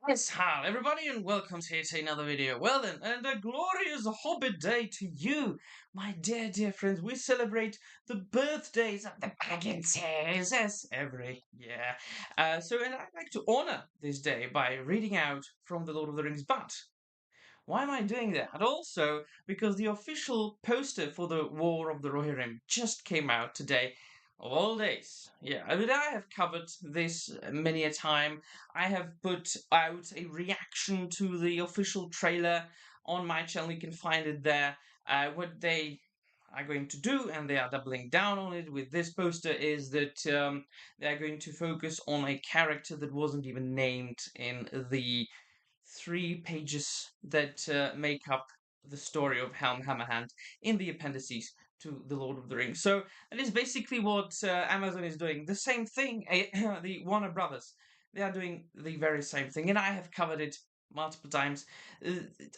Yes, hi everybody, and welcome to another video. Well then, and a glorious Hobbit day to you, my dear friends. We celebrate the birthdays of the Bagginses, as every year. And I'd like to honor this day by reading out from the Lord of the Rings, but why am I doing that? Also, because the official poster for the War of the Rohirrim just came out today. Of all days. Yeah, I mean, I have covered this many a time. I have put out a reaction to the official trailer on my channel. You can find it there. What they are going to do, and they are doubling down on it with this poster, is that they are going to focus on a character that wasn't even named in the 3 pages that make up the story of Helm Hammerhand in the appendices to The Lord of the Rings. So that is basically what Amazon is doing. The same thing, the Warner Brothers. They are doing the very same thing, and I have covered it multiple times.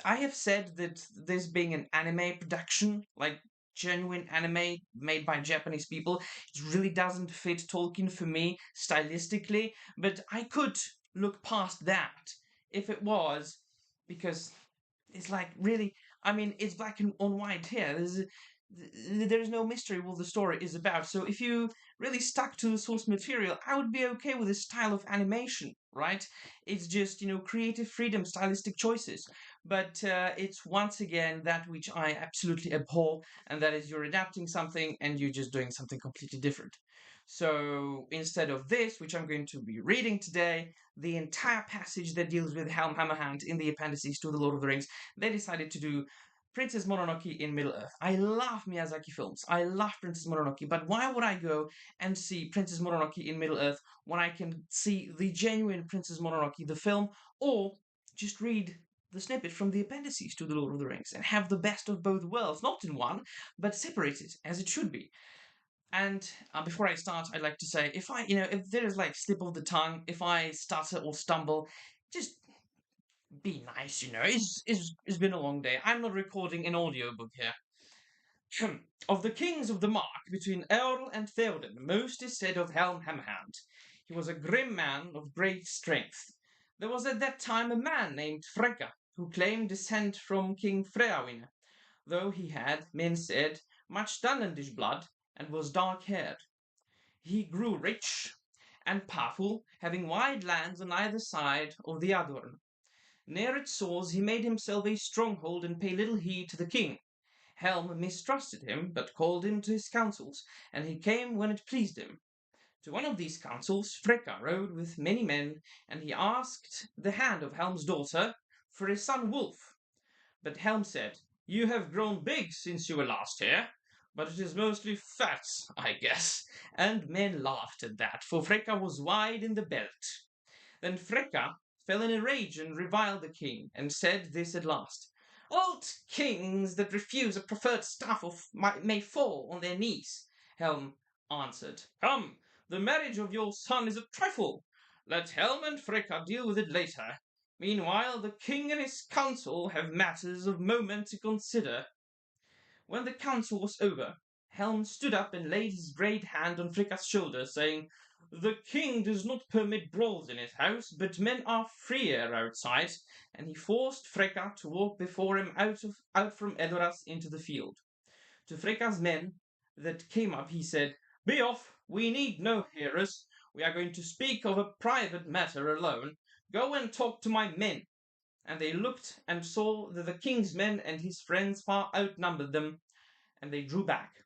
I have said that this being an anime production, like genuine anime made by Japanese people, it really doesn't fit Tolkien for me stylistically, but I could look past that if it was, because it's like really, I mean, it's black and on white here. There's no mystery what the story is about. So if you really stuck to the source material, I would be okay with this style of animation, right? It's just, creative freedom, stylistic choices. But it's once again that which I absolutely abhor, and that is you're adapting something and you're just doing something completely different. So instead of this, which I'm going to be reading today, the entire passage that deals with Helm Hammerhand in the appendices to The Lord of the Rings, they decided to do Princess Mononoke in Middle-earth. I love Miyazaki films. I love Princess Mononoke, but why would I go and see Princess Mononoke in Middle-earth when I can see the genuine Princess Mononoke, the film, or just read the snippet from the appendices to The Lord of the Rings and have the best of both worlds, not in one, but separated as it should be. And before I start, I'd like to say, if there is like slip of the tongue, if I stutter or stumble, just be nice. It's been a long day. I'm not recording an audiobook here. Of the kings of the Mark between Eorl and Theoden, most is said of Helm Hammerhand. He was a grim man of great strength. There was at that time a man named Freka, who claimed descent from King Freawin, though he had, men said, much Dunlandish blood, and was dark-haired. He grew rich and powerful, having wide lands on either side of the Adorn. Near its source he made himself a stronghold and paid little heed to the king. Helm mistrusted him, but called him to his councils, and he came when it pleased him. To one of these councils Freka rode with many men, and he asked the hand of Helm's daughter for his son Wulf. But Helm said, "You have grown big since you were last here, but it is mostly fat, I guess." And men laughed at that, for Freka was wide in the belt. Then Freka fell in a rage and reviled the king, and said this at last: "Old kings that refuse a preferred staff may fall on their knees." Helm answered, "Come, the marriage of your son is a trifle. Let Helm and Freka deal with it later. Meanwhile, the king and his council have matters of moment to consider." When the council was over, Helm stood up and laid his great hand on Freka's shoulder, saying, "The king does not permit brawls in his house, but men are freer outside," and he forced Freka to walk before him out from Edoras into the field. To Freka's men that came up he said, "Be off, we need no hearers. We are going to speak of a private matter alone. Go and talk to my men." And they looked and saw that the king's men and his friends far outnumbered them, and they drew back.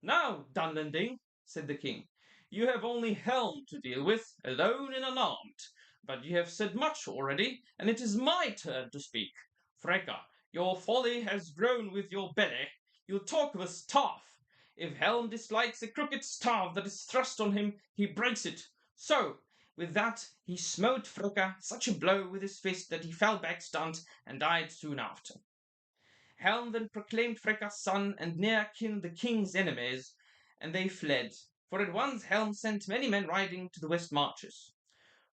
"Now, Dunlanding," said the king, "you have only Helm to deal with, alone and unarmed. But you have said much already, and it is my turn to speak. Freka, your folly has grown with your belly. You talk of a staff. If Helm dislikes a crooked staff that is thrust on him, he breaks it. So, with that, he smote Freka such a blow with his fist that he fell back stunned and died soon after. Helm then proclaimed Freka's son and near kin the king's enemies, and they fled, for at once Helm sent many men riding to the west marches.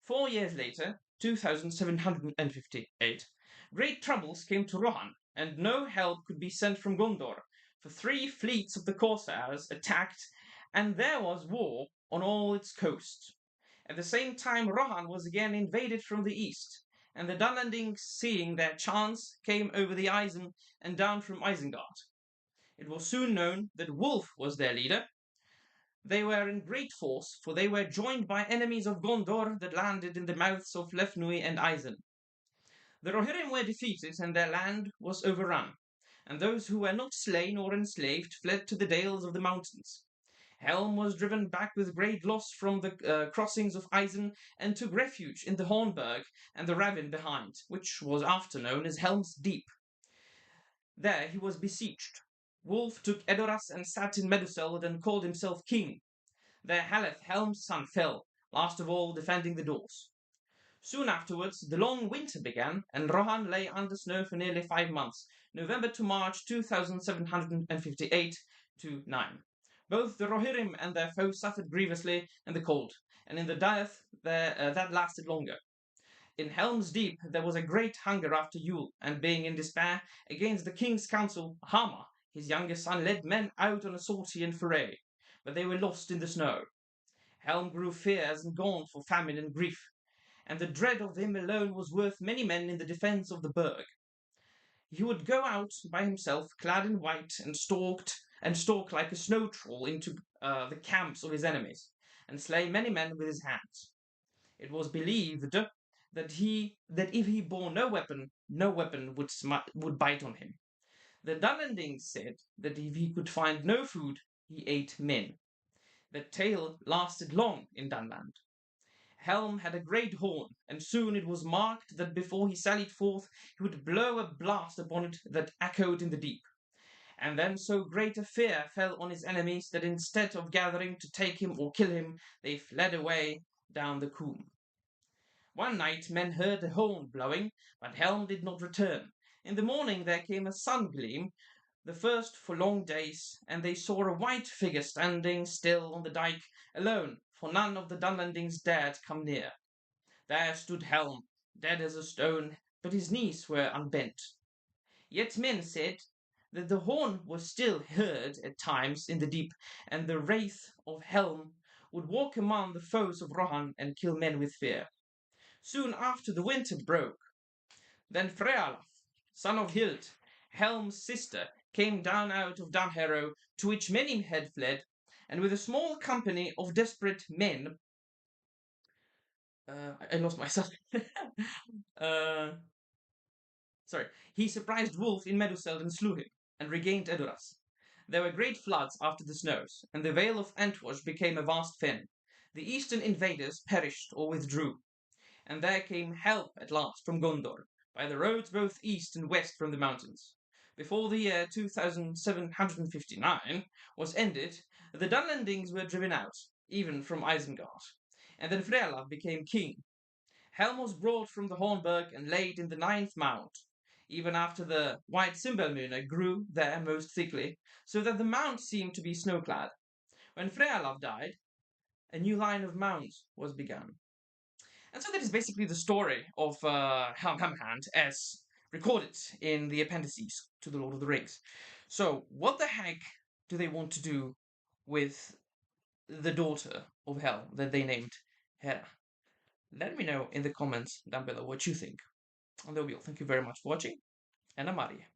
4 years later, 2758, great troubles came to Rohan, and no help could be sent from Gondor, for 3 fleets of the Corsairs attacked, and there was war on all its coasts. At the same time Rohan was again invaded from the east, and the Dunlandings, seeing their chance, came over the Isen and down from Isengard. It was soon known that Wulf was their leader. They were in great force, for they were joined by enemies of Gondor that landed in the mouths of Lefnui and Isen. The Rohirrim were defeated, and their land was overrun, and those who were not slain or enslaved fled to the dales of the mountains. Helm was driven back with great loss from the crossings of Isen and took refuge in the Hornburg and the ravine behind, which was after known as Helm's Deep. There he was besieged. Wulf took Edoras and sat in Meduseld and called himself king. There Haleth, Helm's son, fell, last of all defending the doors. Soon afterwards, the long winter began, and Rohan lay under snow for nearly 5 months, November to March 2758 to 9. Both the Rohirrim and their foes suffered grievously in the cold, and in the dearth that lasted longer. In Helm's Deep there was a great hunger after Yule, and being in despair against the king's counsel, Hama, his youngest son, led men out on a sortie and foray, but they were lost in the snow. Helm grew fierce and gaunt for famine and grief, and the dread of him alone was worth many men in the defence of the burg. He would go out by himself, clad in white, and stalk like a snow troll into the camps of his enemies, and slay many men with his hands. It was believed that if he bore no weapon would bite on him. The Dunlandings said that if he could find no food, he ate men. The tale lasted long in Dunland. Helm had a great horn, and soon it was marked that before he sallied forth he would blow a blast upon it that echoed in the deep. And then so great a fear fell on his enemies that instead of gathering to take him or kill him, they fled away down the Coombe. One night men heard a horn blowing, but Helm did not return. In the morning there came a sun gleam, the first for long days, and they saw a white figure standing still on the dyke, alone, for none of the Dunlandings dared come near. There stood Helm, dead as a stone, but his knees were unbent. Yet men said that the horn was still heard at times in the deep, and the wraith of Helm would walk among the foes of Rohan and kill men with fear. Soon after the winter broke. Then Frealaf, son of Hild, Helm's sister, came down out of Dunharrow, to which many had fled, and with a small company of desperate men, I lost myself. He surprised Wulf in Meduseld and slew him, and regained Edoras. There were great floods after the snows, and the Vale of Antwash became a vast fen. The eastern invaders perished or withdrew, and there came help at last from Gondor, by the roads both east and west from the mountains. Before the year 2759 was ended, the Dunlandings were driven out, even from Isengard, and then Frealaf became king. Helm was brought from the Hornburg and laid in the 9th Mount, even after the white Cymbalmuna grew there most thickly, so that the mount seemed to be snow-clad. When Frealaf died, a new line of mounts was begun. And so that is basically the story of Hammerhand as recorded in the appendices to The Lord of the Rings. So, what the heck do they want to do with the daughter of Hel that they named Hera? Let me know in the comments down below what you think. And that'll be all. Thank you very much for watching, and Amari.